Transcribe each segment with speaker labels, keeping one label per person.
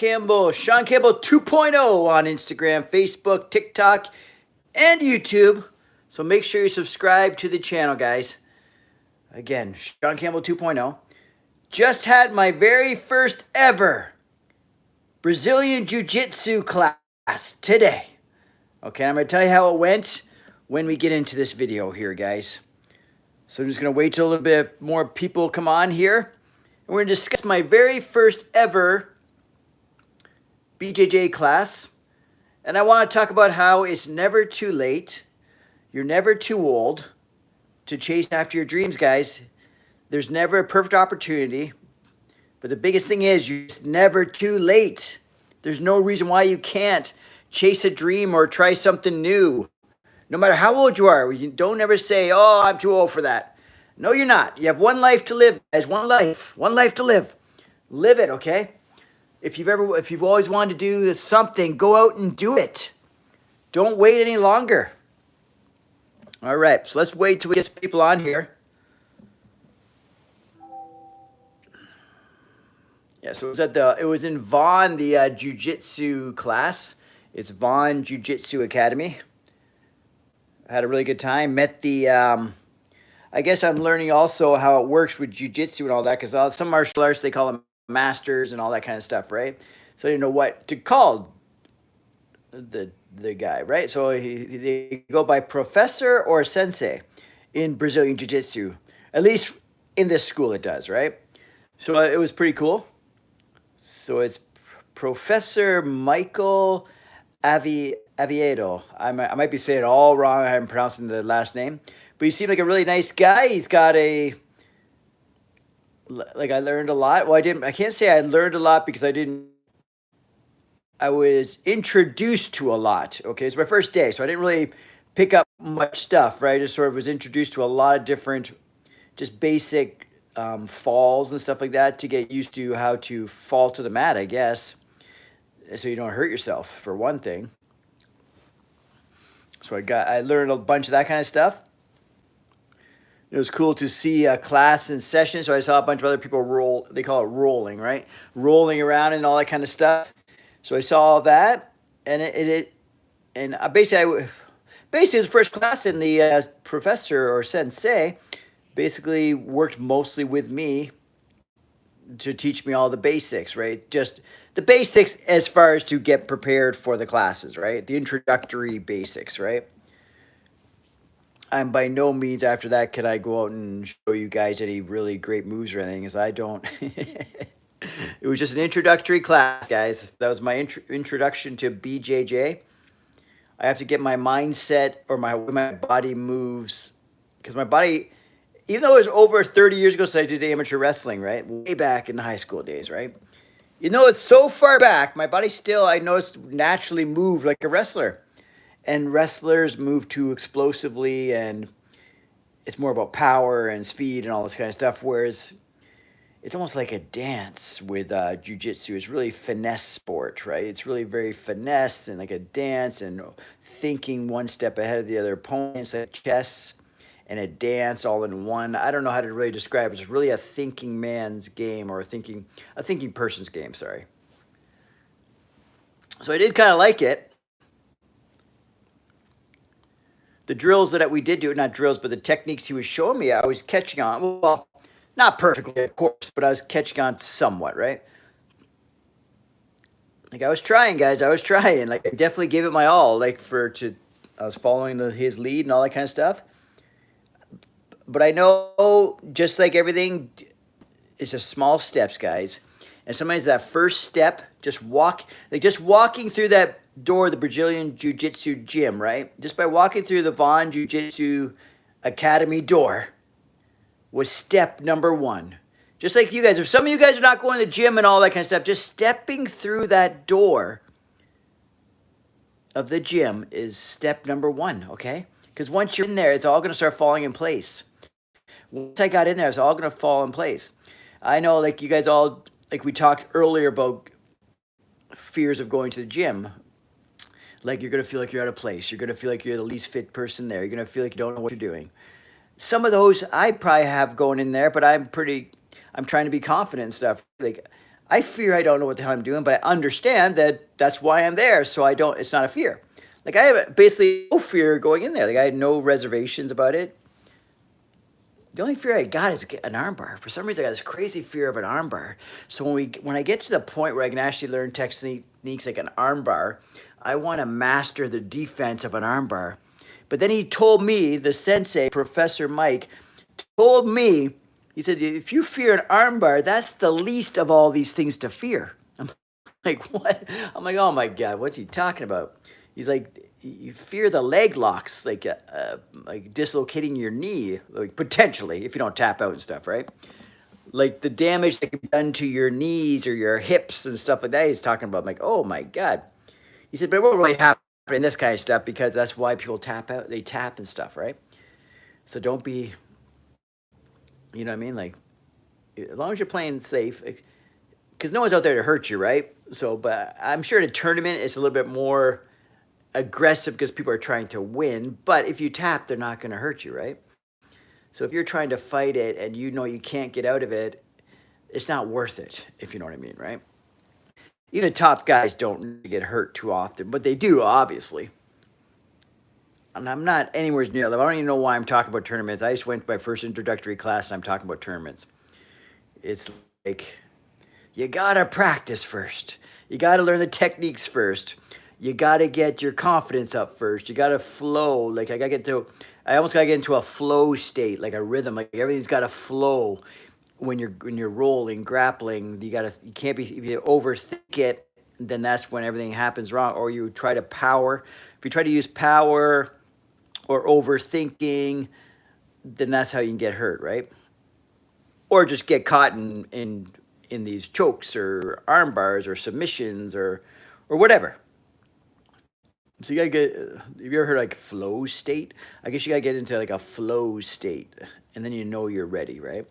Speaker 1: Campbell, Shaun Campbell 2.0 on Instagram, Facebook, TikTok, and YouTube. So make sure you subscribe to the channel, guys. Again, Shaun Campbell 2.0. Just had my very first ever Brazilian Jiu-Jitsu class today. Okay, I'm going to tell you how it went when we get into this video here, guys. So I'm just going to wait till a little bit more people come on here. And we're going to discuss my very first ever BJJ class. And I want to talk about how it's never too late. You're never too old to chase after your dreams, guys. There's never a perfect opportunity. But the biggest thing is, it's never too late. There's no reason why you can't chase a dream or try something new. No matter how old you are, you don't ever say, oh, I'm too old for that. No, you're not. You have one life to live, guys. One life to live. Live it, okay? If you've always wanted to do something, go out and do it. Don't wait any longer. All right, so let's wait till we get some people on here. Yeah, so it was in Vaughan, the Jiu-Jitsu class. It's Vaughan Jiu-Jitsu Academy. I had a really good time. Met the, I guess I'm learning also how it works with Jiu-Jitsu and all that, because some martial arts, they call them masters and all that kind of stuff, right? So I didn't know what to call the guy, right? So they go by professor or sensei in Brazilian Jiu-Jitsu. At least in this school it does, right? So it was pretty cool. So it's Professor Michael Aviedo. I might be saying it all wrong. I'm pronouncing the last name. But he seemed like a really nice guy. He's got I learned a lot. Well, I can't say I learned a lot because I was introduced to a lot. Okay, it's my first day, so I didn't really pick up much stuff, right? I just sort of was introduced to a lot of different, just basic falls and stuff like that to get used to how to fall to the mat, I guess, so you don't hurt yourself, for one thing. So I learned a bunch of that kind of stuff. It was cool to see a class in session. So I saw a bunch of other people roll. They call it rolling, right? Rolling around and all that kind of stuff. So I saw all that, and basically it was the first class, and the professor or sensei basically worked mostly with me to teach me all the basics, right? Just the basics as far as to get prepared for the classes, right? The introductory basics, right? I'm by no means after that could I go out and show you guys any really great moves or anything, as I don't. It was just an introductory class, guys. That was my introduction to BJJ. I have to get my mindset or my body moves, because my body, even though it was over 30 years ago since I did amateur wrestling, right? Way back in the high school days, right? You know, it's so far back, my body still, I noticed, naturally moved like a wrestler. And wrestlers move too explosively, and it's more about power and speed and all this kind of stuff, whereas it's almost like a dance with jiu-jitsu. It's really finesse sport, right? It's really very finesse and like a dance and thinking one step ahead of the other opponent. It's like chess and a dance all in one. I don't know how to really describe it. It's really a thinking man's game, or a thinking person's game, sorry. So I did kind of like it. The drills that we did do, not drills, but the techniques he was showing me, I was catching on. Well, not perfectly, of course, but I was catching on somewhat, right? Like, I was trying, guys. I was trying. Like, I definitely gave it my all. I was following his lead and all that kind of stuff. But I know, just like everything, it's just small steps, guys. And sometimes that first step, just walking through that door, the Brazilian Jiu-Jitsu gym, right? Just by walking through the Vaughan Jiu-Jitsu Academy door was step number one. Just like you guys, if some of you guys are not going to the gym and all that kind of stuff, just stepping through that door of the gym is step number one, okay? Because once you're in there, it's all going to start falling in place. Once I got in there, it's all going to fall in place. I know, like, you guys all, like we talked earlier about fears of going to the gym. Like, you're going to feel like you're out of place. You're going to feel like you're the least fit person there. You're going to feel like you don't know what you're doing. Some of those I probably have going in there, but I'm trying to be confident and stuff. Like, I fear I don't know what the hell I'm doing, but I understand that that's why I'm there. So I don't, it's not a fear. Like I have basically no fear going in there. Like I had no reservations about it. The only fear I got is an armbar. For some reason, I got this crazy fear of an armbar. So when I get to the point where I can actually learn techniques like an armbar, I want to master the defense of an armbar. But then he told me, the sensei, Professor Mike, told me, he said, if you fear an armbar, that's the least of all these things to fear. I'm like, what? I'm like, oh my God, what's he talking about? He's like, you fear the leg locks, like dislocating your knee, like potentially, if you don't tap out and stuff, right? Like the damage that can be done to your knees or your hips and stuff like that. He's talking about. I'm like, oh my God. He said, but it won't really happen in this kind of stuff because that's why people tap out. They tap and stuff, right? So don't be, you know what I mean? Like, as long as you're playing safe, because no one's out there to hurt you, right? So, but I'm sure in a tournament it's a little bit more aggressive because people are trying to win. But if you tap, they're not going to hurt you, right? So if you're trying to fight it and you know you can't get out of it, it's not worth it, if you know what I mean, right? Even top guys don't get hurt too often, but they do, obviously. And I'm not anywhere near that. I don't even know why I'm talking about tournaments. I just went to my first introductory class and I'm talking about tournaments. It's like, you gotta practice first. You gotta learn the techniques first. You gotta get your confidence up first. You gotta flow. Like I almost gotta get into a flow state, like a rhythm. Like everything's gotta flow when you're rolling, grappling. You can't be, if you overthink it, then that's when everything happens wrong. Or you try to power. If you try to use power or overthinking, then that's how you can get hurt, right? Or just get caught in these chokes or arm bars or submissions or whatever. So you gotta get, have you ever heard like flow state? I guess you gotta get into like a flow state and then you know you're ready, right?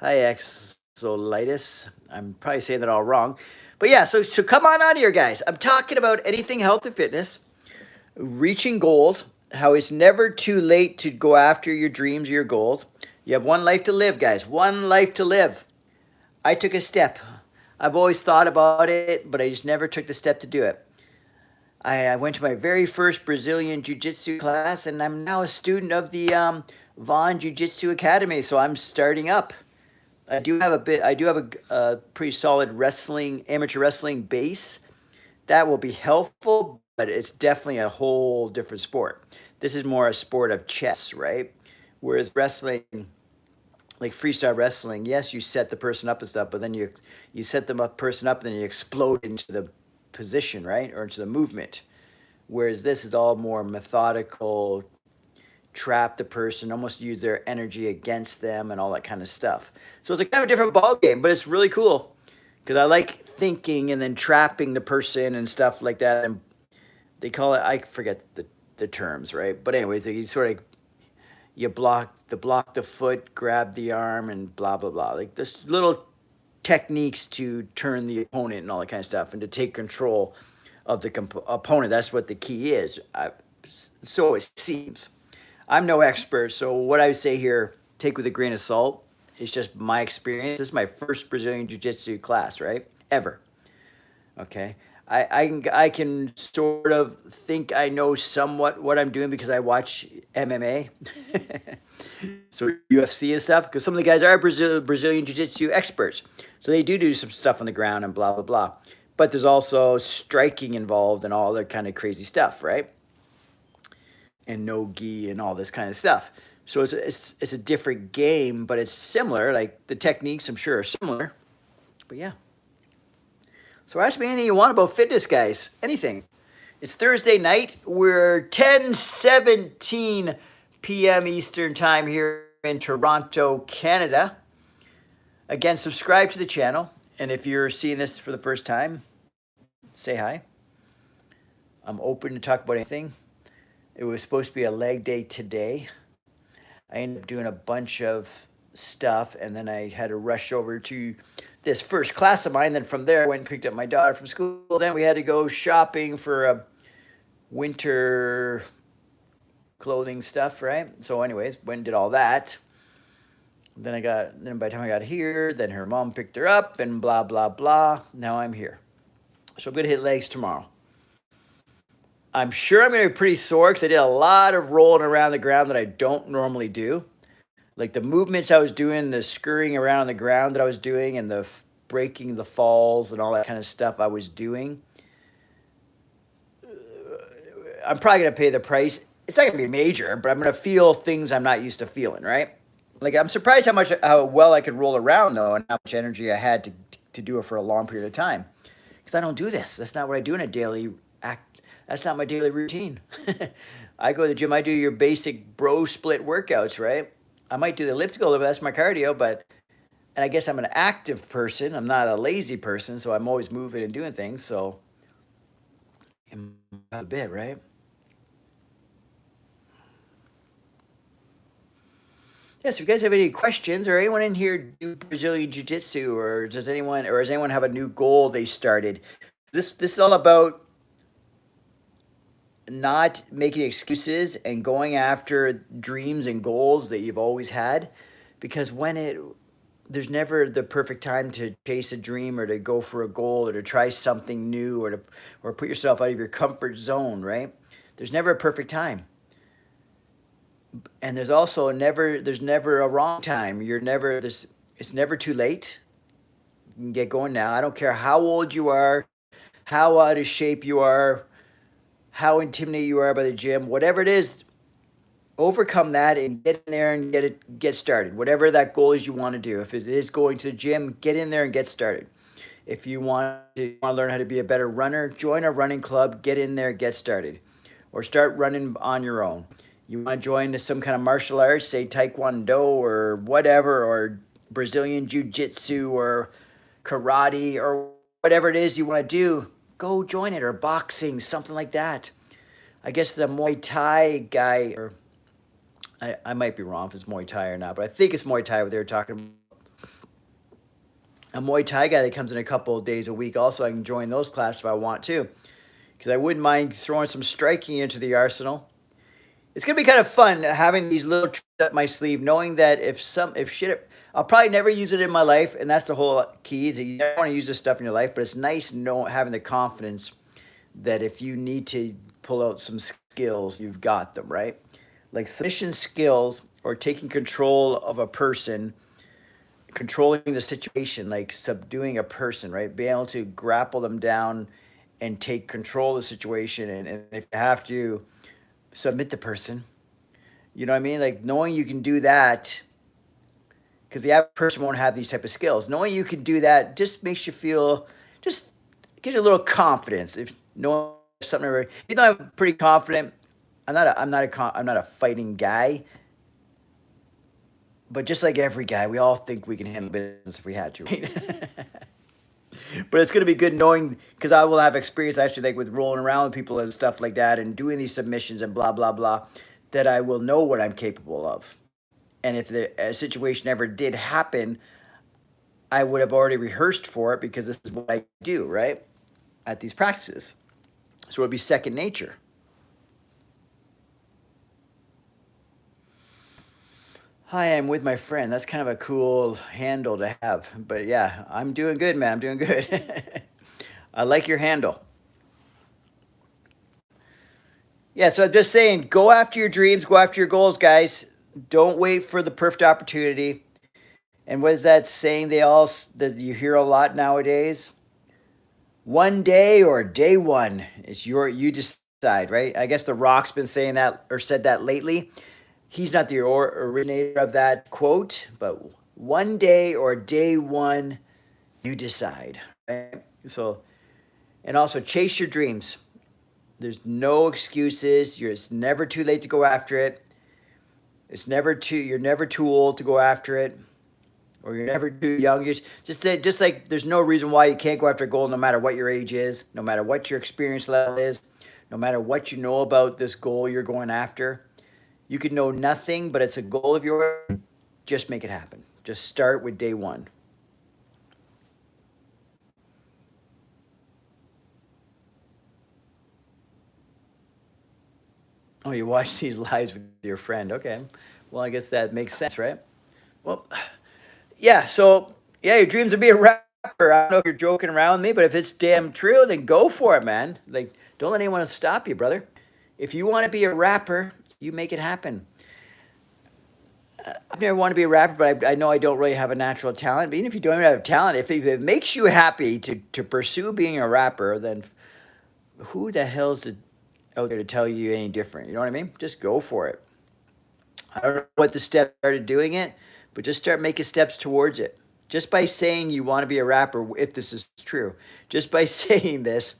Speaker 1: Hi, Exolitis. I'm probably saying that all wrong. But yeah, so come on out here, guys. I'm talking about anything health and fitness, reaching goals, how it's never too late to go after your dreams or your goals. You have one life to live, guys. One life to live. I took a step. I've always thought about it, but I just never took the step to do it. I went to my very first Brazilian Jiu-Jitsu class, and I'm now a student of the Vaughan Jiu-Jitsu Academy, so I'm starting up. I do have a pretty solid amateur wrestling base. That will be helpful, but it's definitely a whole different sport. This is more a sport of chess, right? Whereas wrestling, like freestyle wrestling, yes, you set the person up and stuff, but then you set person up and then you explode into the position, right? Or into the movement. Whereas this is all more methodical, trap the person, almost use their energy against them and all that kind of stuff. So it's a kind of a different ball game, but it's really cool because I like thinking and then trapping the person and stuff like that. And they call it, I forget the terms, right? But anyways, you sort of, you block the foot, grab the arm, and blah, blah, blah. Like there's little techniques to turn the opponent and all that kind of stuff and to take control of the opponent. That's what the key is. So it seems. I'm no expert, so what I would say here, take with a grain of salt. It's just my experience. This is my first Brazilian Jiu-Jitsu class, right? Ever. Okay. I can sort of think I know somewhat what I'm doing because I watch MMA. So UFC and stuff, because some of the guys are Brazilian Jiu-Jitsu experts. So they do some stuff on the ground and blah, blah, blah. But there's also striking involved and all other kind of crazy stuff, right? And no gi and all this kind of stuff. So it's a different game, but it's similar. Like the techniques, I'm sure, are similar. But yeah. So ask me anything you want about fitness, guys. Anything. It's Thursday night. We're 10:17 p.m. Eastern time here in Toronto, Canada. Again, subscribe to the channel. And if you're seeing this for the first time, say hi. I'm open to talk about anything. It was supposed to be a leg day today. I ended up doing a bunch of stuff, and then I had to rush over to this first class of mine. Then from there, I went and picked up my daughter from school. Then we had to go shopping for a winter clothing stuff, right? So anyways, went and did all that. Then by the time I got here, then her mom picked her up and blah, blah, blah. Now I'm here. So I'm going to hit legs tomorrow. I'm sure I'm going to be pretty sore because I did a lot of rolling around the ground that I don't normally do. Like the movements I was doing, the scurrying around on the ground that I was doing, and the breaking the falls and all that kind of stuff I was doing. I'm probably going to pay the price. It's not going to be major, but I'm going to feel things I'm not used to feeling, right? Like I'm surprised how well I could roll around though, and how much energy I had to do it for a long period of time. Because I don't do this. That's not what I do in a daily act. That's not my daily routine. I go to the gym. I do your basic bro split workouts, right? I might do the elliptical, but that's my cardio. And I guess I'm an active person. I'm not a lazy person, so I'm always moving and doing things. So, a bit, right? Yes, if you guys have any questions or anyone in here do Brazilian Jiu-Jitsu, or does anyone have a new goal they started? This is all about not making excuses and going after dreams and goals that you've always had, because there's never the perfect time to chase a dream or to go for a goal or to try something new or put yourself out of your comfort zone, right? There's never a perfect time. And there's never a wrong time. It's never too late. You can get going now. I don't care how old you are, how out of shape you are, how intimidated you are by the gym, whatever it is, overcome that and get in there and get started. Whatever that goal is you want to do. If it is going to the gym, get in there and get started. If you want to learn how to be a better runner, join a running club, get in there, get started. Or start running on your own. You want to join some kind of martial arts, say Taekwondo or whatever, or Brazilian Jiu-Jitsu or karate or whatever it is you want to do, go join it, or boxing, something like that. I guess the Muay Thai guy, or I might be wrong if it's Muay Thai or not, but I think it's Muay Thai what they were talking about. A Muay Thai guy that comes in a couple of days a week also, I can join those classes if I want to, because I wouldn't mind throwing some striking into the arsenal. It's gonna be kind of fun having these little tricks up my sleeve, knowing that I'll probably never use it in my life, and that's the whole key. Is that you don't want to use this stuff in your life, but it's nice having the confidence that if you need to pull out some skills, you've got them, right? Like submission skills or taking control of a person, controlling the situation, like subduing a person, right? Being able to grapple them down and take control of the situation, and if you have to submit the person, you know what I mean? Like knowing you can do that, because the average person won't have these type of skills. Knowing you can do that just makes you feel, just gives you a little confidence. If knowing something, even though I'm pretty confident, I'm not a fighting guy. But just like every guy, we all think we can handle business if we had to, right? But it's going to be good knowing, because I will have experience actually, like with rolling around with people and stuff like that and doing these submissions and blah, blah, blah, that I will know what I'm capable of. And if a situation ever did happen, I would have already rehearsed for it, because this is what I do, right? At these practices. So it would be second nature. Hi, I'm with my friend. That's kind of a cool handle to have. But yeah, I'm doing good, man. I'm doing good. I like your handle. Yeah, so I'm just saying, go after your dreams, go after your goals, guys. Don't wait for the perfect opportunity. And what is that saying that you hear a lot nowadays? One day or day one. You decide, right? I guess The Rock's been saying that, or said that lately. He's not the originator of that quote, but one day or day one, you decide. Right? So, and also chase your dreams. There's no excuses. It's never too late to go after it. You're never too old to go after it, or you're never too young. Just like there's no reason why you can't go after a goal, no matter what your age is, no matter what your experience level is, no matter what you know about this goal you're going after. You could know nothing, but it's a goal of yours. Just make it happen. Just start with day one. Oh, you watch these lives with your friend. Okay. Well, I guess that makes sense, right? Well, yeah. So yeah, your dreams to be a rapper. I don't know if you're joking around with me, but if it's damn true, then go for it, man. Like, don't let anyone stop you, brother. If you want to be a rapper, you make it happen. I've never wanted to be a rapper, but I know I don't really have a natural talent. But even if you don't even have talent, if it makes you happy to pursue being a rapper, then who the hell's out there to tell you any different? You know what I mean? Just go for it. I don't know what the steps are to doing it, but just start making steps towards it. Just by saying you want to be a rapper, if this is true, just by saying this,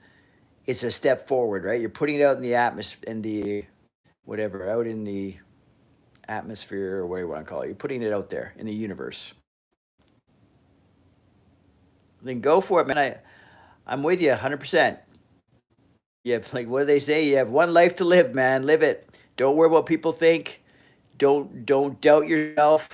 Speaker 1: it's a step forward, right? You're putting it out in the atmosphere, in the whatever, out in the atmosphere or whatever you want to call it. You're putting it out there in the universe. Then go for it, man. I'm with you 100%. You have, like, what do they say? You have one life to live, man. Live it. Don't worry what people think. Don't doubt yourself.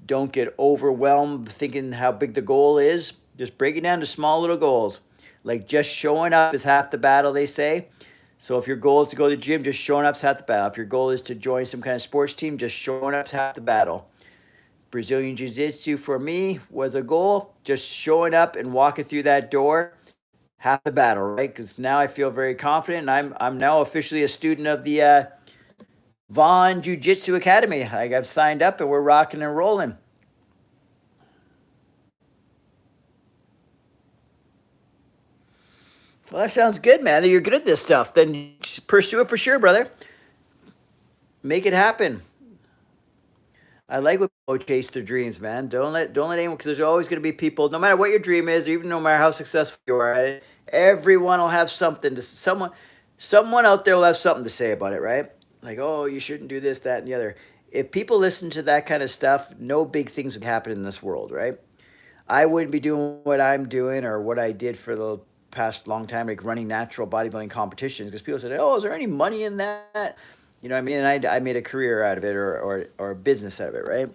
Speaker 1: Don't get overwhelmed thinking how big the goal is. Just break it down to small little goals. Like, just showing up is half the battle, they say. So if your goal is to go to the gym, just showing up is half the battle. If your goal is to join some kind of sports team, just showing up is half the battle. Brazilian Jiu-Jitsu for me was a goal. Just showing up and walking through that door, half the battle, right? Because now I feel very confident, and I'm now officially a student of the Vaughan Jiu-Jitsu Academy. I've signed up, and we're rocking and rolling. Well, that sounds good, man. You're good at this stuff. Then pursue it for sure, brother. Make it happen. I like when people chase their dreams, man. Don't let anyone, because there's always going to be people, no matter what your dream is, even no matter how successful you are at it, everyone will have something to someone out there will have something to say about it, right? Like, oh, you shouldn't do this, that, and the other. If people listen to that kind of stuff, no big things would happen in this world, right? I wouldn't be doing what I'm doing or what I did for the past long time, like running natural bodybuilding competitions, because people said, "Oh, is there any money in that?" You know what I mean? And I made a career out of it, or a business out of it, right?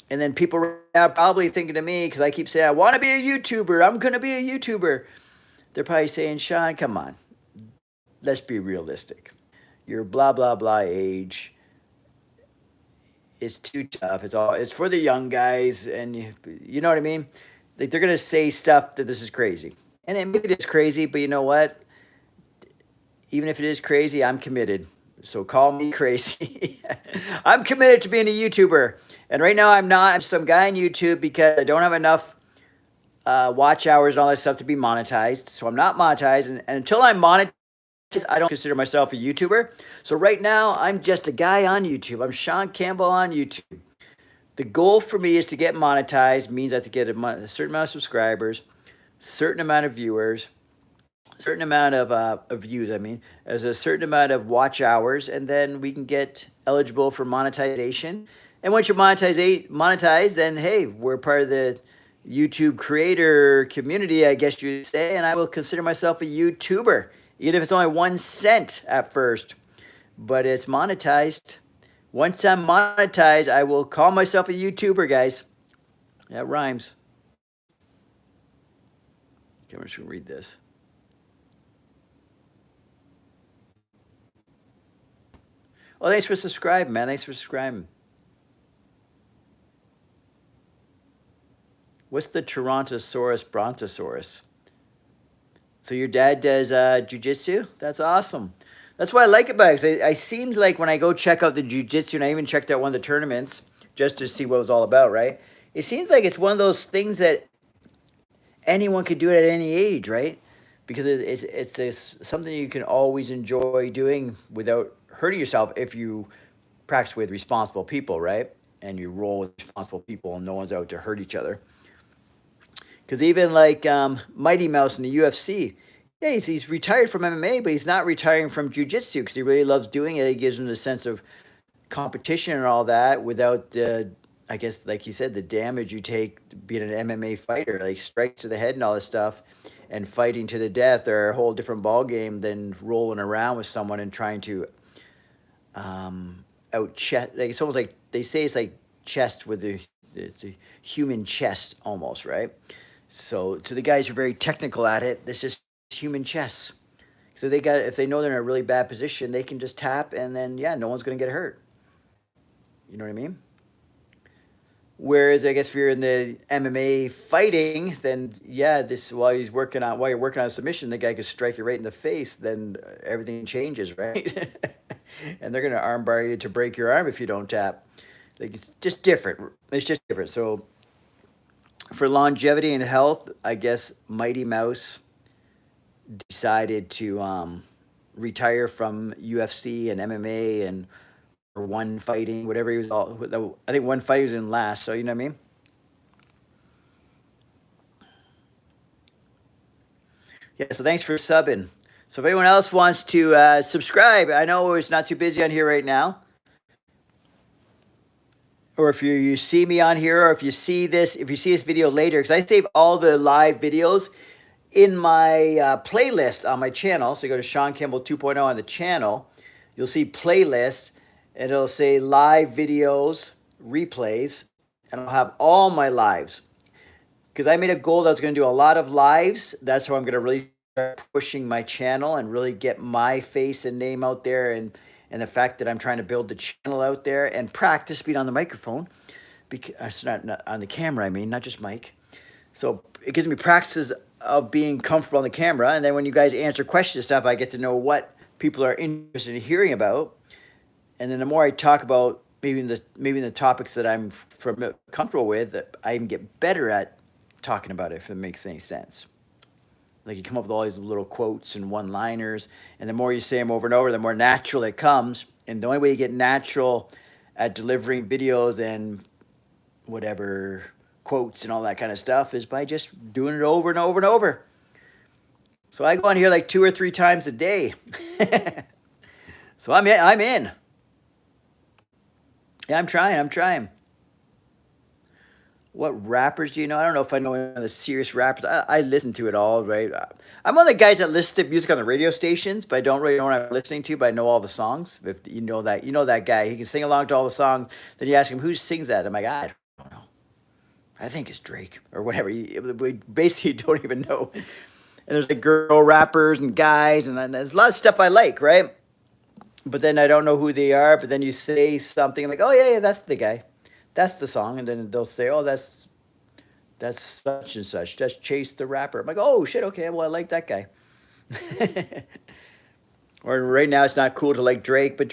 Speaker 1: And then people right now probably thinking to me, because I keep saying I want to be a YouTuber, I'm gonna be a YouTuber. They're probably saying, "Shaun, come on, let's be realistic. Your blah blah blah age, it's too tough. It's for the young guys, and you know what I mean. Like, they're gonna say stuff that this is crazy, and maybe it is crazy, but you know what? Even if it is crazy, I'm committed. So call me crazy. I'm committed to being a YouTuber, and right now I'm not. I'm some guy on YouTube because I don't have enough watch hours and all that stuff to be monetized. So I'm not monetized, and until I'm monetized, I don't consider myself a YouTuber. So right now, I'm just a guy on YouTube. I'm Shaun Campbell on YouTube. The goal for me is to get monetized. Means I have to get a certain amount of subscribers, certain amount of viewers, certain amount of views. I mean, there's a certain amount of watch hours, and then we can get eligible for monetization. And once you're monetized, then hey, we're part of the YouTube creator community, I guess you'd say, and I will consider myself a YouTuber, even if it's only 1 cent at first, but it's monetized. Once I'm monetized, I will call myself a YouTuber, guys. That rhymes. Okay, I'm just gonna read this. Oh, thanks for subscribing, man. Thanks for subscribing. What's the Tyrannosaurus brontosaurus? So your dad does jujitsu? That's awesome. That's what I like about it. 'Cause I seemed like when I go check out the jujitsu, and I even checked out one of the tournaments just to see what it was all about, right? It seems like it's one of those things that anyone could do it at any age, right? Because it's something you can always enjoy doing without hurting yourself if you practice with responsible people, right? And you roll with responsible people, and no one's out to hurt each other. Because even like Mighty Mouse in the UFC, yeah, he's retired from MMA, but he's not retiring from jujitsu because he really loves doing it. It gives him the sense of competition and all that without the, I guess, like he said, the damage you take being an MMA fighter, like strikes to the head and all this stuff, and fighting to the death are a whole different ball game than rolling around with someone and trying to out chest. Like, it's almost like they say it's like chest with it's a human chest almost, right? So to the guys who are very technical at it, this is human chess. So they got, if they know they're in a really bad position, they can just tap, and then yeah, no one's going to get hurt. You know what I mean? Whereas I guess if you're in the MMA fighting, then yeah, this while you're working on a submission, the guy could strike you right in the face. Then everything changes, right? And they're gonna armbar you to break your arm if you don't tap. Like it's just different. It's just different. So for longevity and health, I guess Mighty Mouse decided to retire from UFC and MMA and or one fighting, whatever he was all. I think one fight he was in last. So you know what I mean. Yeah. So thanks for subbing. So if anyone else wants to subscribe, I know it's not too busy on here right now. Or if you see me on here, or if you see this video later, because I save all the live videos in my playlist on my channel. So you go to Shaun Campbell 2.0 on the channel, you'll see playlist, and it'll say live videos, replays, and I'll have all my lives. Because I made a goal that I was going to do a lot of lives. That's how I'm going to really start pushing my channel and really get my face and name out there, and the fact that I'm trying to build the channel out there and practice being on the microphone. Because it's not on the camera, I mean, not just mic. So it gives me practices of being comfortable on the camera. And then when you guys answer questions and stuff, I get to know what people are interested in hearing about. And then the more I talk about maybe the topics that I'm comfortable with, I even get better at talking about it, if it makes any sense. Like you come up with all these little quotes and one-liners, and the more you say them over and over, the more natural it comes. And the only way you get natural at delivering videos and whatever quotes and all that kind of stuff is by just doing it over and over and over. So I go on here like 2 or 3 times a day. So I'm in. Yeah, I'm trying. What rappers do you know? I don't know if I know any of the serious rappers. I listen to it all, right? I'm one of the guys that listens to music on the radio stations, but I don't really know what I'm listening to, but I know all the songs. If you know that guy. He can sing along to all the songs. Then you ask him, who sings that? I'm like, I don't know. I think it's Drake or whatever. We basically don't even know. And there's like girl rappers and guys, and then there's a lot of stuff I like, right? But then I don't know who they are. But then you say something, I'm like, oh yeah, that's the guy. That's the song. And then they'll say, oh, that's such and such. That's Chase the Rapper. I'm like, oh shit, okay, well I like that guy. Or right now it's not cool to like Drake, but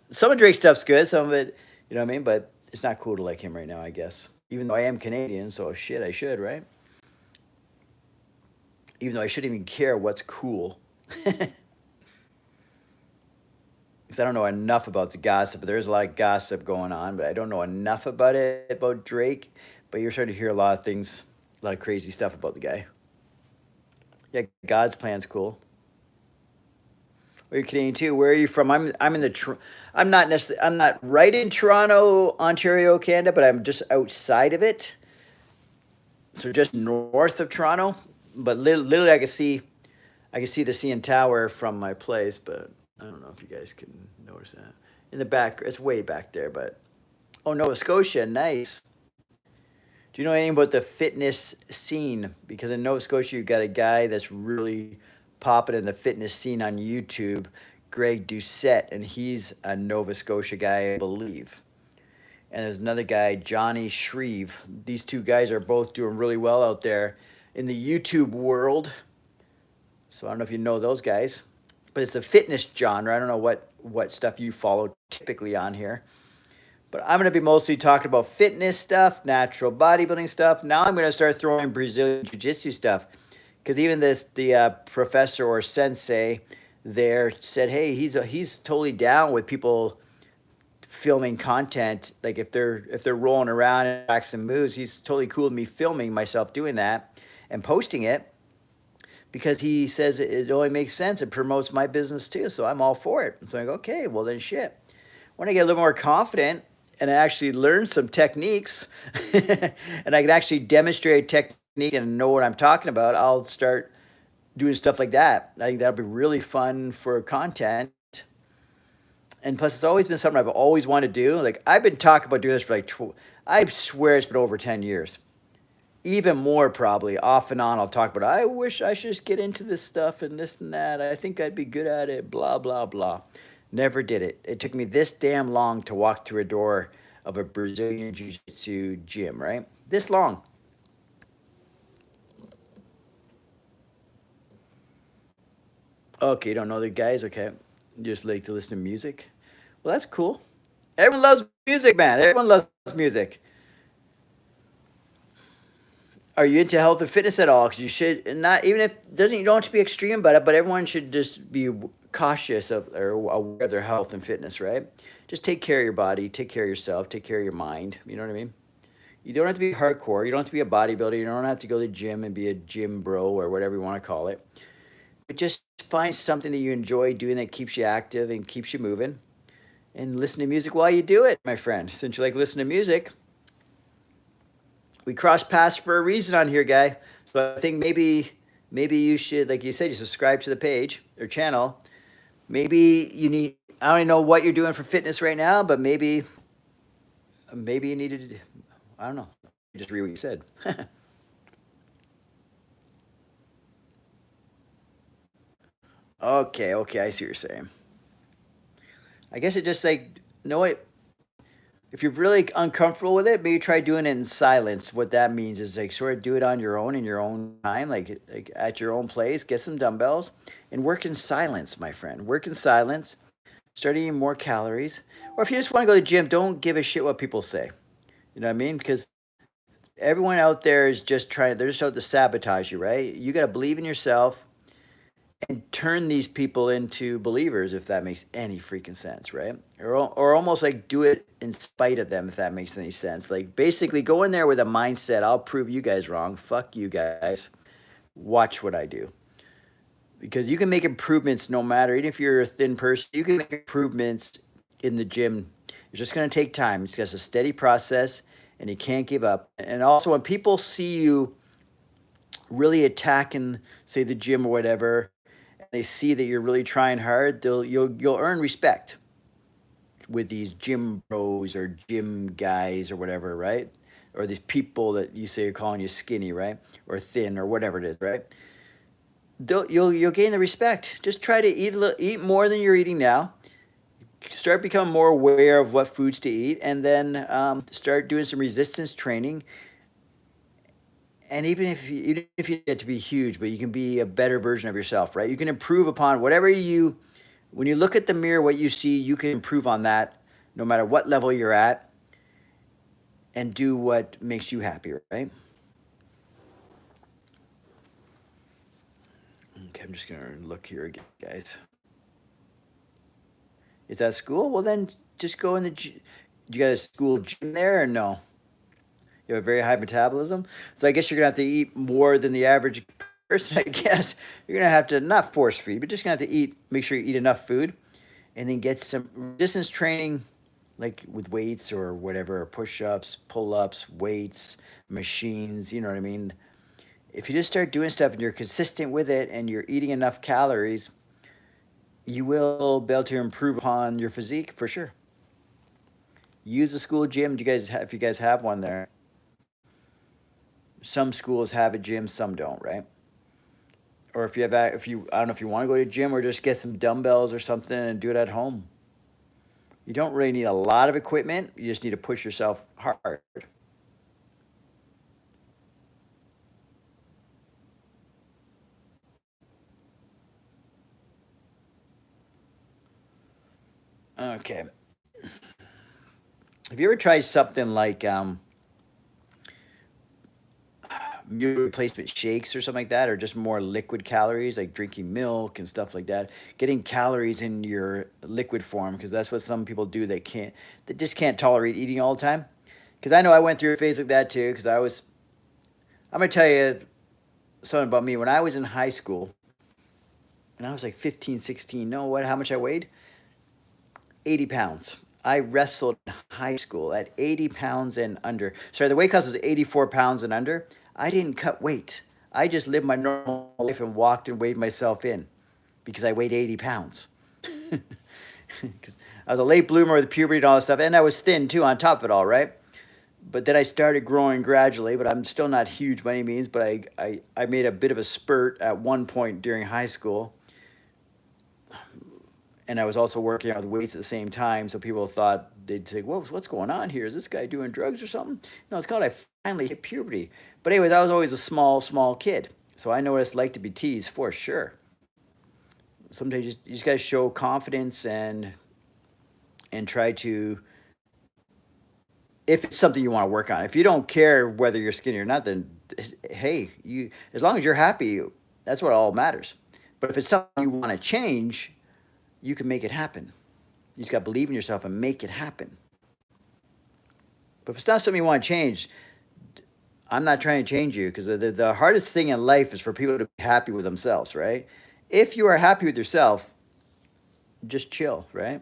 Speaker 1: some of Drake's stuff's good, some of it, you know what I mean? But it's not cool to like him right now, I guess. Even though I am Canadian, so shit, I should, right? Even though I shouldn't even care what's cool. Because I don't know enough about the gossip, but there's a lot of gossip going on, but I don't know enough about it, about Drake. But you're starting to hear a lot of things, a lot of crazy stuff about the guy. Yeah, God's Plan's cool. Are you Canadian too? Where are you from? I'm not right in Toronto, Ontario, Canada, but I'm just outside of it. So just north of Toronto. But literally I can see the CN Tower from my place, but I don't know if you guys can notice that. In the back, it's way back there, but oh, Nova Scotia, nice. Do you know anything about the fitness scene? Because in Nova Scotia, you've got a guy that's really popping in the fitness scene on YouTube, Greg Doucette, and he's a Nova Scotia guy, I believe. And there's another guy, Johnny Shreve. These two guys are both doing really well out there in the YouTube world. So I don't know if you know those guys, but it's a fitness genre. I don't know what stuff you follow typically on here. But I'm going to be mostly talking about fitness stuff, natural bodybuilding stuff. Now I'm going to start throwing Brazilian Jiu-Jitsu stuff. Because even the professor or sensei there said, hey, he's totally down with people filming content. Like if they're rolling around and practicing moves, he's totally cool with me filming myself doing that and posting it. Because he says it only makes sense. It promotes my business too. So I'm all for it. So I go, okay, well then shit. When I get a little more confident and I actually learn some techniques and I can actually demonstrate technique and know what I'm talking about, I'll start doing stuff like that. I think that'll be really fun for content. And plus, it's always been something I've always wanted to do. Like I've been talking about doing this for like, I swear it's been over 10 years. Even more probably, off and on, I'll talk about, I wish I should just get into this stuff and this and that. I think I'd be good at it, blah, blah, blah. Never did it. It took me this damn long to walk through a door of a Brazilian Jiu-Jitsu gym, right? This long. Okay, you don't know the guys? Okay. You just like to listen to music? Well, that's cool. Everyone loves music, man. Everyone loves music. Are you into health and fitness at all? Because you should not, even if doesn't you don't have to be extreme about it, but everyone should just be cautious of or aware of their health and fitness, right? Just take care of your body, take care of yourself, take care of your mind. You know what I mean? You don't have to be hardcore. You don't have to be a bodybuilder. You don't have to go to the gym and be a gym bro or whatever you want to call it. But just find something that you enjoy doing that keeps you active and keeps you moving. And listen to music while you do it, my friend. Since you like listening to music, we cross paths for a reason on here, guy. So I think maybe you should, like you said, you subscribe to the page or channel. Maybe you need. I don't even know what you're doing for fitness right now, but maybe you needed. I don't know. Just read what you said. Okay, okay, I see what you're saying. I guess it just like know what if you're really uncomfortable with it, maybe try doing it in silence. What that means is like sort of do it on your own in your own time, like at your own place. Get some dumbbells and work in silence, my friend. Work in silence. Start eating more calories. Or if you just want to go to the gym, don't give a shit what people say. You know what I mean? Because everyone out there is just trying. They're just out to sabotage you, right? You got to believe in yourself and turn these people into believers if that makes any freaking sense, right? Or almost like do it in spite of them if that makes any sense. Like basically go in there with a mindset, I'll prove you guys wrong. Fuck you guys. Watch what I do. Because you can make improvements no matter, even if you're a thin person, you can make improvements in the gym. It's just going to take time. It's just a steady process and you can't give up. And also when people see you really attacking, say the gym or whatever, they see that you're really trying hard, you'll earn respect with these gym bros or gym guys or whatever, right? Or these people that you say are calling you skinny, right? Or thin or whatever it is, right? You'll gain the respect. Just try to eat more than you're eating now. Start becoming more aware of what foods to eat, and then start doing some resistance training. And even if you get to be huge, but you can be a better version of yourself, right? You can improve upon whatever you when you look at the mirror, what you see, you can improve on that no matter what level you're at and do what makes you happy, right? Okay, I'm just going to look here again, guys. Is that school? Well, then just go in the. You got a school gym there or no? You have a very high metabolism. So I guess you're going to have to eat more than the average person, I guess. You're going to have to not force feed, but just going to have to eat, make sure you eat enough food and then get some resistance training like with weights or whatever, push-ups, pull-ups, weights, machines, you know what I mean? If you just start doing stuff and you're consistent with it and you're eating enough calories, you will be able to improve upon your physique for sure. Use the school gym. Do you guys have, if you guys have one there? Some schools have a gym, some don't, right? Or if you have, if you, I don't know if you want to go to a gym or just get some dumbbells or something and do it at home. You don't really need a lot of equipment. You just need to push yourself hard. Okay. Have you ever tried something like meal replacement shakes or something like that, or just more liquid calories, like drinking milk and stuff like that? Getting calories in your liquid form, because that's what some people do. They just can't tolerate eating all the time. Because I know I went through a phase like that too. Because I'm gonna tell you something about me. When I was in high school, and I was like 15, 16. Know what? How much I weighed? 80 pounds. I wrestled in high school at 80 pounds and under. Sorry, the weight class was 84 pounds and under. I didn't cut weight. I just lived my normal life and walked and weighed myself in because I weighed 80 pounds. Because I was a late bloomer with puberty and all that stuff. And I was thin too on top of it all, right? But then I started growing gradually, but I'm still not huge by any means. But I made a bit of a spurt at one point during high school, and I was also working out with weights at the same time. So people thought they'd say, "Whoa, what's going on here? Is this guy doing drugs or something?" No, it's called I finally hit puberty. But anyways, I was always a small kid, so I know what it's like to be teased for sure. Sometimes you just gotta show confidence and try to, if it's something you want to work on. If you don't care whether you're skinny or not, then hey, you, as long as you're happy, that's what all matters. But if it's something you want to change, you can make it happen. You just got to believe in yourself and make it happen. But if it's not something you want to change, I'm not trying to change you, because the hardest thing in life is for people to be happy with themselves, right? If you are happy with yourself, just chill, right?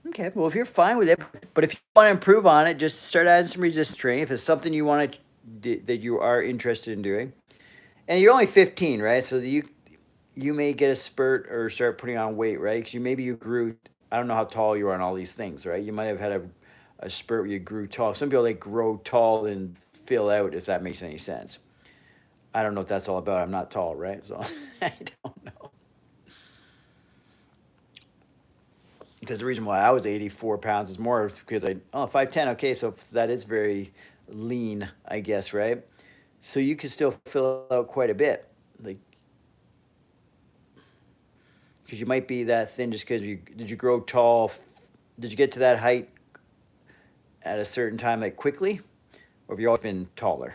Speaker 1: Okay, well, if you're fine with it, but if you want to improve on it, just start adding some resistance training. If it's something you want to, that you are interested in doing, and you're only 15, right? So you may get a spurt or start putting on weight, right? Because maybe you grew. I don't know how tall you are on all these things, right? You might have had a spurt where you grew tall. Some people, they grow tall and fill out, if that makes any sense. I don't know what that's all about. I'm not tall, right? So I don't know. Because the reason why I was 84 pounds is more because 5'10", okay, so that is very lean, I guess, right? So you can still fill out quite a bit, like, because you might be that thin just because did you grow tall, did you get to that height at a certain time, like quickly, or have you always been taller?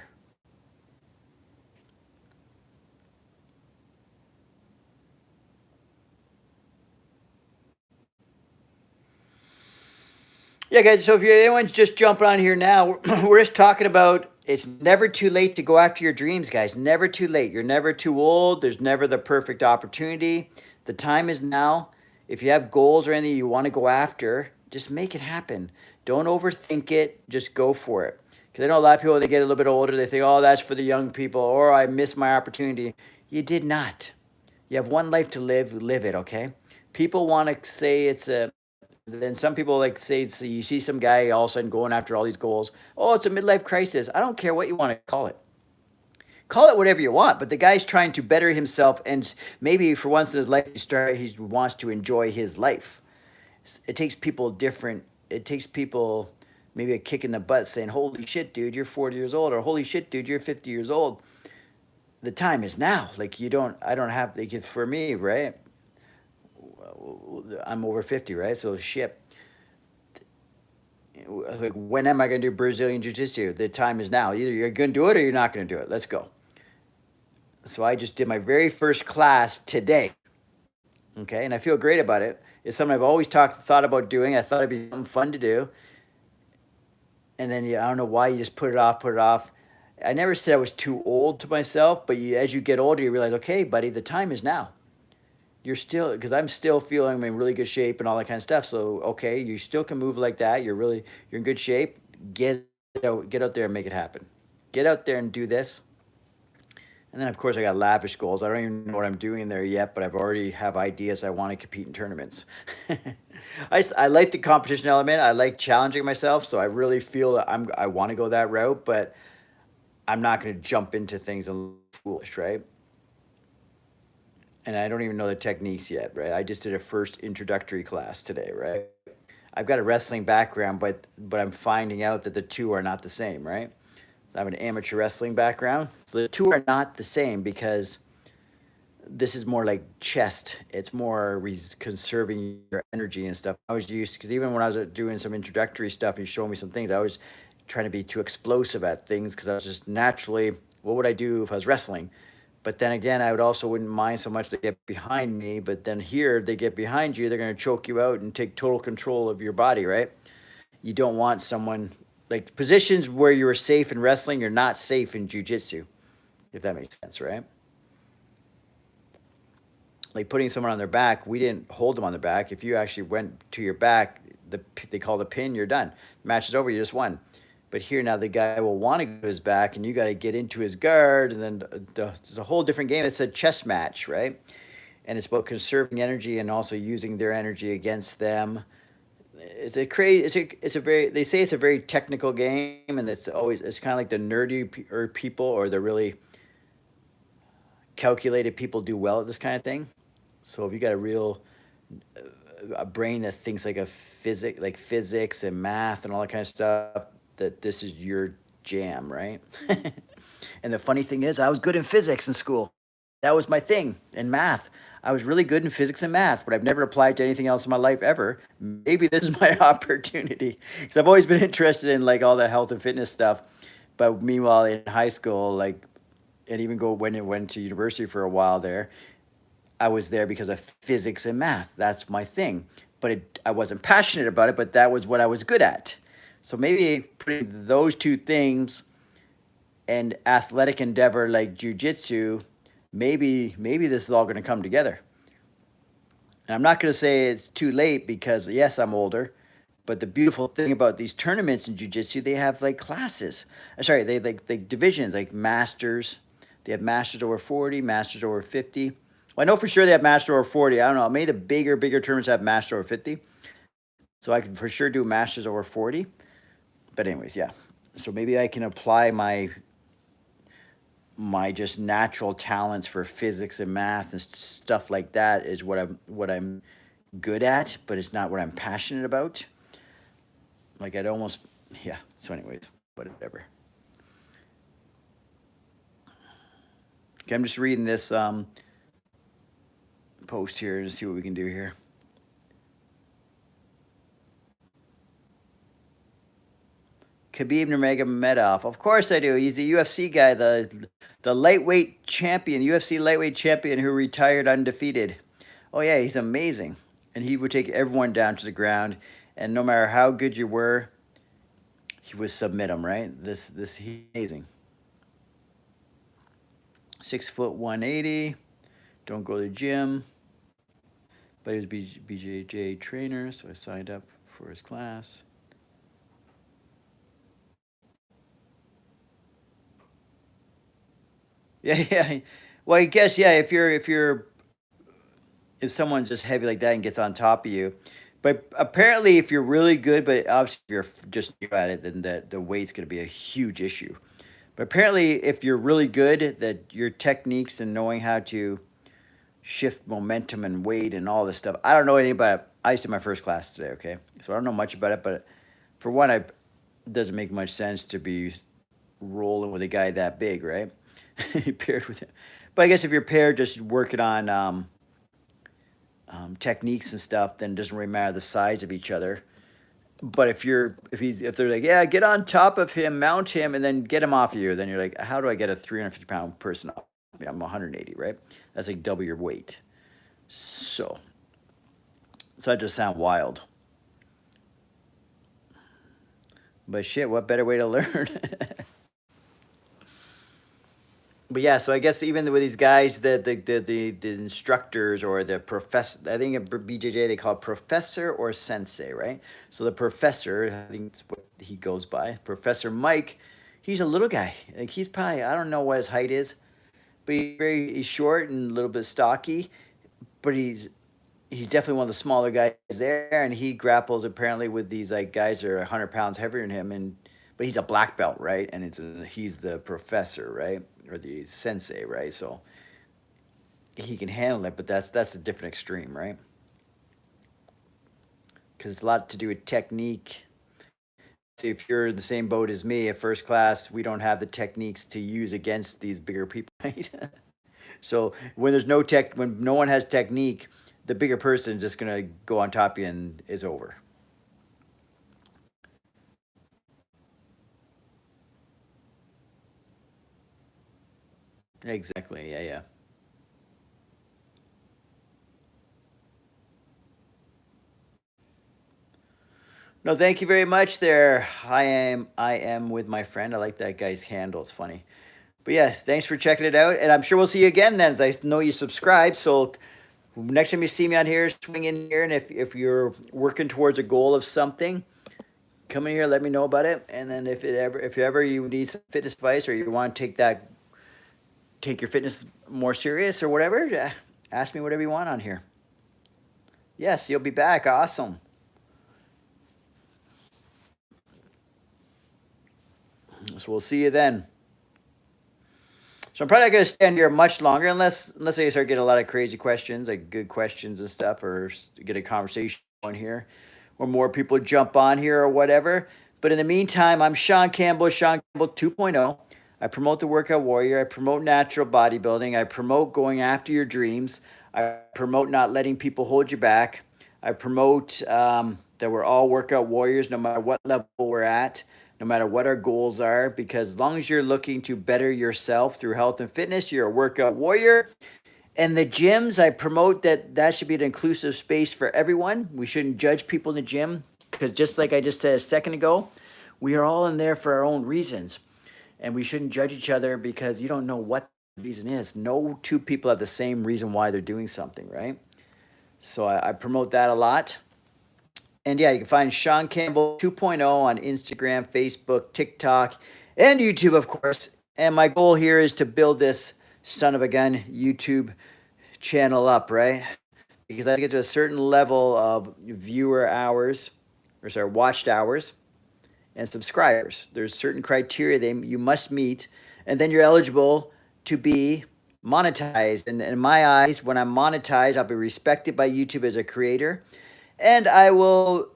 Speaker 1: Yeah, guys. So if you're anyone's just jumping on here now, we're just talking about, it's never too late to go after your dreams, guys. Never too late. You're never too old. There's never the perfect opportunity. The time is now. If you have goals or anything you want to go after, just make it happen. Don't overthink it. Just go for it. Because I know a lot of people, when they get a little bit older, they think, "Oh, that's for the young people," or "I missed my opportunity." You did not. You have one life to live. Live it, okay? People want to say it's a, then some people like say you see some guy all of a sudden going after all these goals. Oh, it's a midlife crisis. I don't care what you want to call it. Call it whatever you want, but the guy's trying to better himself, and maybe for once in his life, he wants to enjoy his life. It takes people different. It takes people maybe a kick in the butt saying, "Holy shit, dude, you're 40 years old," or "Holy shit, dude, you're 50 years old." The time is now. Like, you don't. I don't have. Like, for me, right? I'm over 50, right? So shit. Like, when am I going to do Brazilian Jiu-Jitsu? The time is now. Either you're going to do it or you're not going to do it. Let's go. So I just did my very first class today. Okay, and I feel great about it. It's something I've always thought about doing. I thought it'd be something fun to do, and then I don't know why you just put it off, put it off. I never said I was too old to myself, but as you get older, you realize, okay, buddy, the time is now. You're still, because I'm still feeling I'm in really good shape and all that kind of stuff. So okay, you still can move like that. You're in good shape. Get out there and make it happen. Get out there and do this. And then of course I got lavish goals. I don't even know what I'm doing there yet, but I've already have ideas. I want to compete in tournaments. I like the competition element. I like challenging myself. So I really feel that I want to go that route, but I'm not going to jump into things and look foolish, right? And I don't even know the techniques yet, right? I just did a first introductory class today, right? I've got a wrestling background, but I'm finding out that the two are not the same, right? I have an amateur wrestling background, so the two are not the same, because this is more like chest. It's more conserving your energy and stuff. I was used, because even when I was doing some introductory stuff and showing me some things, I was trying to be too explosive at things, because I was just naturally, what would I do if I was wrestling? But then again, I would also wouldn't mind so much they get behind me. But then here, they get behind you, they're going to choke you out and take total control of your body, right? You don't want someone, like, positions where you were safe in wrestling, you're not safe in jiu-jitsu, if that makes sense, right? Like putting someone on their back, we didn't hold them on their back. If you actually went to your back, they call the pin, you're done. The match is over, you just won. But here now, the guy will want to go to his back, and you got to get into his guard, and then it's a whole different game. It's a chess match, right? And it's about conserving energy and also using their energy against them. it's a crazy, it's a very, they say it's a very technical game, and it's kind of like the nerdy or people, or the really calculated people do well at this kind of thing. So if you got a real a brain that thinks like like physics and math and all that kind of stuff, that this is your jam, right? And the funny thing is, I was good in physics in school. That was my thing. In math, I was really good in physics and math, but I've never applied to anything else in my life ever. Maybe this is my opportunity, because I've always been interested in like all the health and fitness stuff. But meanwhile, in high school, like, and even when it went to university for a while there, I was there because of physics and math. That's my thing. But I wasn't passionate about it, but that was what I was good at. So maybe putting those two things and athletic endeavor like jujitsu, maybe this is all going to come together. And I'm not going to say it's too late, because yes, I'm older. But the beautiful thing about these tournaments in jiu-jitsu, they have like classes. Sorry, they like divisions, like masters. They have masters over 40, masters over 50. Well, I know for sure they have master over 40. I don't know. Maybe the bigger tournaments have master over 50. So I can for sure do masters over 40. But anyways, yeah. So maybe I can apply my just natural talents for physics and math and stuff like that is what I'm good at, but it's not what I'm passionate about. Like I'd almost, yeah. So anyways, whatever. Okay, I'm just reading this post here and see what we can do here. Khabib Nurmagomedov. Of course I do. He's a UFC guy, the lightweight champion, UFC lightweight champion who retired undefeated. Oh yeah, he's amazing. And he would take everyone down to the ground, and no matter how good you were, he would submit them, right? He's amazing. 6 foot 180. Don't go to the gym. But he was BJJ trainer, so I signed up for his class. Yeah, yeah. Well, I guess yeah. If someone's just heavy like that and gets on top of you, but apparently if you're really good, but obviously if you're just new at it, then the weight's going to be a huge issue. But apparently, if you're really good, that your techniques and knowing how to shift momentum and weight and all this stuff. I don't know anything about it. I used to my first class today, okay? So I don't know much about it, but for one, it doesn't make much sense to be rolling with a guy that big, right? Paired with him. But I guess if you're paired just working on techniques and stuff, then it doesn't really matter the size of each other. But if they're like, yeah, get on top of him, mount him, and then get him off of you, then you're like, how do I get a 350-pound person off? I mean, I'm 180, right? That's like double your weight. So that just sounds wild. But shit, what better way to learn? But yeah, so I guess even with these guys, the instructors or the professor, I think at BJJ they call it professor or sensei, right? So the professor, I think that's what he goes by, Professor Mike. He's a little guy. Like he's probably, I don't know what his height is, but he's short and a little bit stocky. But he's definitely one of the smaller guys there, and he grapples apparently with these like guys that are 100 pounds heavier than him, and but he's a black belt, right? And he's the professor, right, or the sensei, right? So he can handle it, but that's a different extreme, right? Because it's a lot to do with technique. So if you're in the same boat as me at first class, we don't have the techniques to use against these bigger people, right? So when no one has technique, the bigger person is just gonna go on top of you and is over. Exactly. Yeah, yeah. No, thank you very much there. I am with my friend. I like that guy's handle. It's funny. But yeah, thanks for checking it out. And I'm sure we'll see you again then, as I know you subscribe. So next time you see me on here, swing in here. And if you're working towards a goal of something, come in here, let me know about it. And then if ever you need some fitness advice, or you want to take your fitness more serious or whatever, ask me whatever you want on here. Yes, you'll be back. Awesome. So we'll see you then. So I'm probably not going to stand here much longer unless I start getting a lot of crazy questions, like good questions and stuff, or get a conversation on here, or more people jump on here or whatever. But in the meantime, I'm Shaun Campbell, Shaun Campbell 2.0. I promote the workout warrior. I promote natural bodybuilding. I promote going after your dreams. I promote not letting people hold you back. I promote that we're all workout warriors no matter what level we're at, no matter what our goals are, because as long as you're looking to better yourself through health and fitness, you're a workout warrior. And the gyms, I promote that should be an inclusive space for everyone. We shouldn't judge people in the gym because just like I just said a second ago, we are all in there for our own reasons. And we shouldn't judge each other because you don't know what the reason is. No two people have the same reason why they're doing something, right? So I promote that a lot. And yeah, you can find Shaun Campbell 2.0 on Instagram, Facebook, TikTok, and YouTube, of course. And my goal here is to build this son of a gun YouTube channel up, right? Because I have to get to a certain level of viewer hours, or sorry, watched hours, and subscribers. There's certain criteria you must meet, and then you're eligible to be monetized. And in my eyes, when I'm monetized, I'll be respected by YouTube as a creator. And I will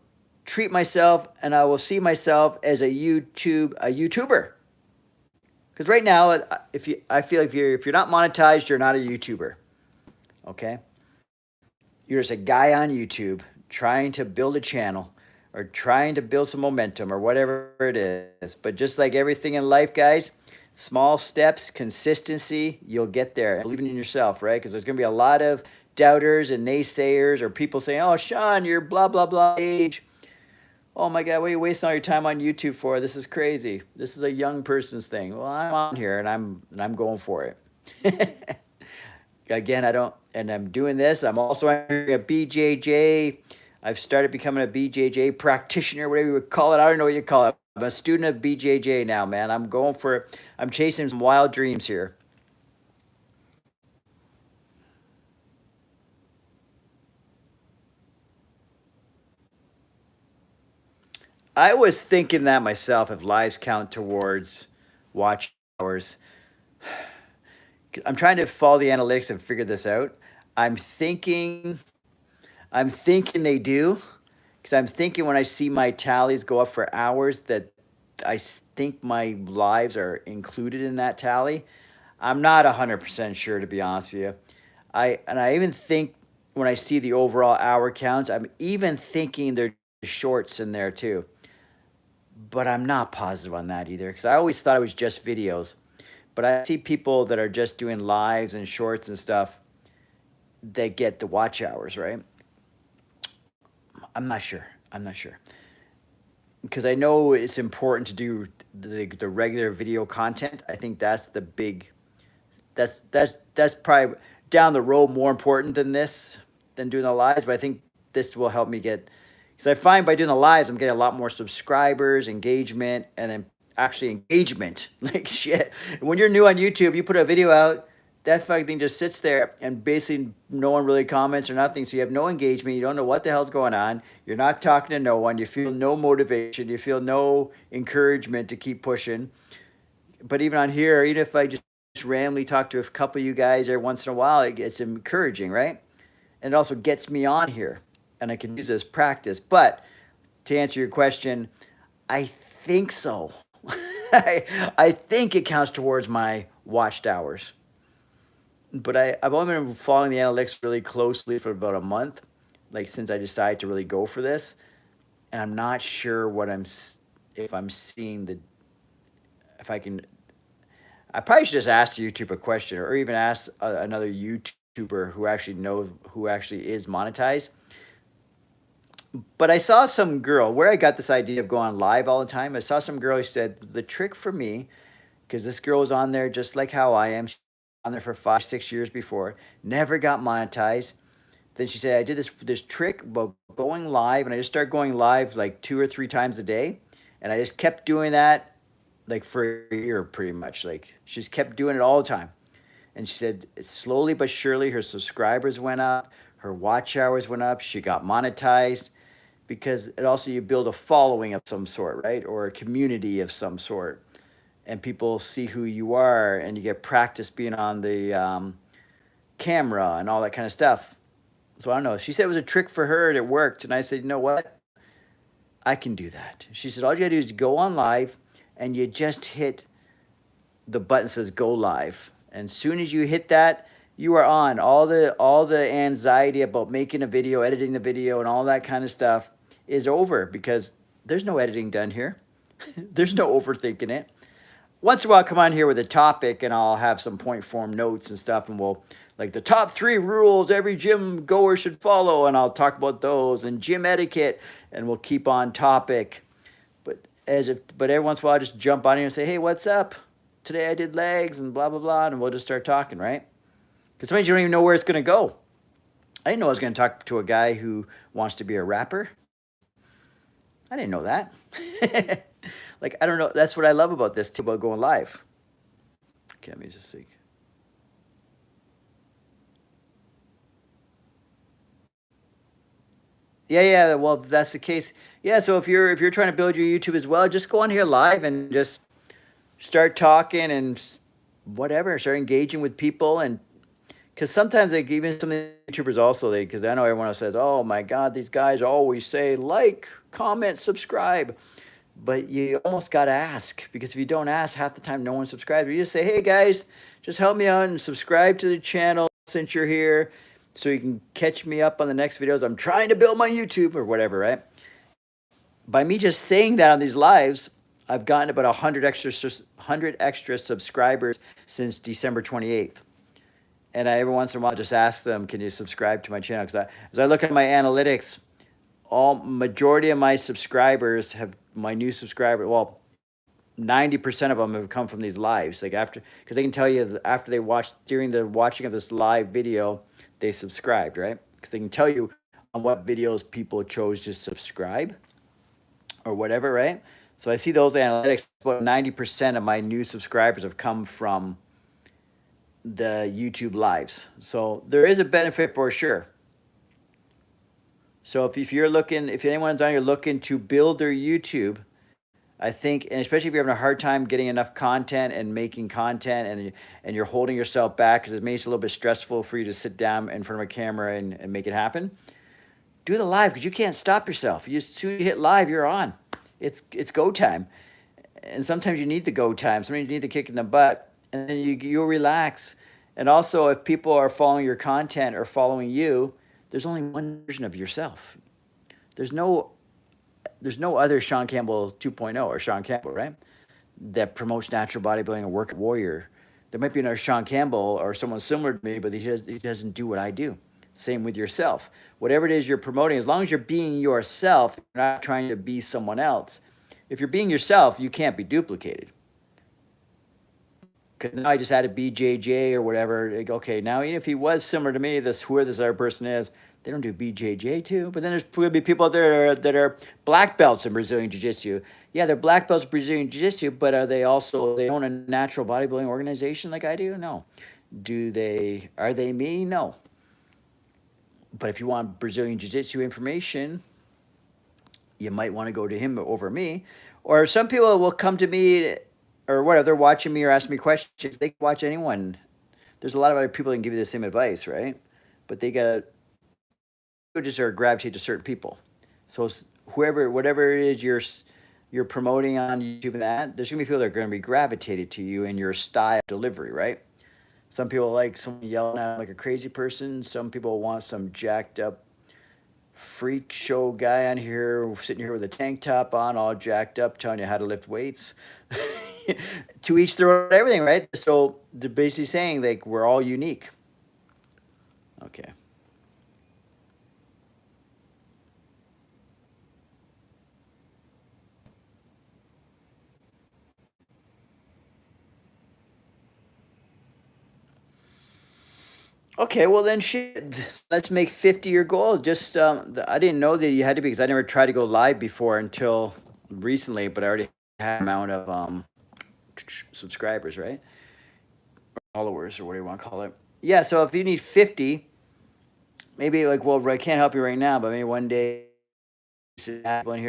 Speaker 1: treat myself and I will see myself as a YouTuber. Because right now, I feel like if you're not monetized, you're not a YouTuber. Okay? You're just a guy on YouTube trying to build a channel or trying to build some momentum or whatever it is. But just like everything in life, guys, small steps, consistency, you'll get there. Believing in yourself, right? Because there's going to be a lot of doubters and naysayers or people saying, oh, Shaun, you're blah, blah, blah age. Oh my God, what are you wasting all your time on YouTube for? This is crazy. This is a young person's thing. Well, I'm on here and I'm going for it. Again, I'm doing this. I'm also entering a BJJ. I've started becoming a BJJ practitioner, whatever you would call it. I don't know what you call it. I'm a student of BJJ now, man. I'm chasing some wild dreams here. I was thinking that myself if lives count towards watch hours. I'm trying to follow the analytics and figure this out. I'm thinking they do because I'm thinking when I see my tallies go up for hours that I think my lives are included in that tally. I'm not 100% sure, to be honest with you. I even think when I see the overall hour counts, I'm even thinking there's shorts in there too. But I'm not positive on that either because I always thought it was just videos. But I see people that are just doing lives and shorts and stuff that get the watch hours, right? I'm not sure. Because I know it's important to do the regular video content. I think that's the big, that's probably down the road more important than doing the lives. But I think this will help me get, because I find by doing the lives, I'm getting a lot more subscribers, engagement, and then actually engagement. Like shit. When you're new on YouTube, you put a video out, that fucking thing just sits there and basically no one really comments or nothing. So you have no engagement. You don't know what the hell's going on. You're not talking to no one. You feel no motivation. You feel no encouragement to keep pushing. But even on here, even if I just randomly talk to a couple of you guys every once in a while, it's encouraging, right? And it also gets me on here and I can use it as practice. But to answer your question, I think so. I think it counts towards my watched hours. But I've only been following the analytics really closely for about a month, like since I decided to really go for this. And I'm not sure if I'm seeing if I can, I probably should just ask YouTube a question or even ask another YouTuber who actually is monetized. But I saw some girl, where I got this idea of going live all the time, I saw some girl who said, the trick for me, because this girl was on there just like how I am, she was on there for 5-6 years before, never got monetized. Then she said, I did this trick about going live, and I just started going live like 2 or 3 times a day. And I just kept doing that like for a year pretty much. Like she just kept doing it all the time. And she said, slowly but surely, her subscribers went up, her watch hours went up, she got monetized. Because it also, you build a following of some sort, right? Or a community of some sort. and people see who you are, and you get practice being on the camera and all that kind of stuff. So I don't know. She said it was a trick for her and it worked. And I said, you know what? I can do that. She said, all you gotta do is go on live and you just hit the button that says go live. And as soon as you hit that, you are on. All the anxiety about making a video, editing the video, and all that kind of stuff is over, because there's no editing done here. There's no overthinking it. Once in a while, I'll come on here with a topic and I'll have some point form notes and stuff, and we'll, like, the top 3 rules every gym goer should follow, and I'll talk about those, and gym etiquette, and we'll keep on topic. But every once in a while, I just jump on here and say, hey, what's up? Today I did legs and blah, blah, blah, and we'll just start talking, right? Because sometimes you don't even know where it's going to go. I didn't know I was going to talk to a guy who wants to be a rapper. I didn't know that. Like, I don't know. That's what I love about this, too, about going live. Okay, let me just see. Yeah. Well, if that's the case. Yeah, so if you're trying to build your YouTube as well, just go on here live and just start talking and whatever, start engaging with people. And because sometimes, like, even some of the YouTubers also, because I know everyone else says, oh my God, these guys always say like, comment, subscribe. But you almost got to ask, because if you don't ask, half the time no one subscribes. You just say, hey guys, just help me out and subscribe to the channel since you're here, so you can catch me up on the next videos. I'm trying to build my YouTube or whatever, right? By me just saying that on these lives, I've gotten about 100 extra subscribers since December 28th. And I, every once in a while, just ask them, can you subscribe to my channel? Because as I look at my analytics, majority of my subscribers have, my new subscriber, well, 90% of them have come from these lives. Like, after, because they can tell you after they watched, during the watching of this live video, they subscribed, right? Because they can tell you on what videos people chose to subscribe or whatever, right? So I see those analytics. About 90% of my new subscribers have come from the YouTube lives. So there is a benefit for sure. So if you're looking, if anyone's on here looking to build their YouTube, I think, and especially if you're having a hard time getting enough content and making content, and you're holding yourself back because it makes it a little bit stressful for you to sit down in front of a camera and make it happen, do the live, because you can't stop yourself. As soon as you hit live, you're on. It's go time. And sometimes you need the go time. Sometimes you need the kick in the butt, and then you'll relax. And also, if people are following your content or following you, there's only one version of yourself. There's no other Shaun Campbell 2.0 or Shaun Campbell, right? That promotes natural bodybuilding and work warrior. There might be another Shaun Campbell or someone similar to me, but he doesn't do what I do. Same with yourself. Whatever it is you're promoting, as long as you're being yourself, you're not trying to be someone else. If you're being yourself, you can't be duplicated. Because now I just added BJJ or whatever. Like, okay, now even if he was similar to me, whoever this other person is, they don't do BJJ too. But then there's going to be people out there that are black belts in Brazilian Jiu-Jitsu. Yeah, they're black belts in Brazilian Jiu-Jitsu, but are they also, they own a natural bodybuilding organization like I do? No. Are they me? No. But if you want Brazilian Jiu-Jitsu information, you might want to go to him over me. Or some people will come to me, or whatever, they're watching me or asking me questions. They can watch anyone. There's a lot of other people that can give you the same advice, right? But they got, just are gravitate to certain people. So whatever it is you're promoting on YouTube and that, there's gonna be people that are gonna be gravitated to you and your style of delivery, right? Some people like someone yelling at them like a crazy person. Some people want some jacked up freak show guy on here, sitting here with a tank top on, all jacked up, telling you how to lift weights. To each their own, everything, right? So they're basically saying, like, we're all unique. Okay. Okay, well then, shit, let's make 50 your goal. Just, I didn't know that you had to be, because I never tried to go live before until recently, but I already had an amount of subscribers, right? Followers, or whatever you want to call it. Yeah, so if you need 50, maybe, like, well, I can't help you right now, but maybe one day, sit down here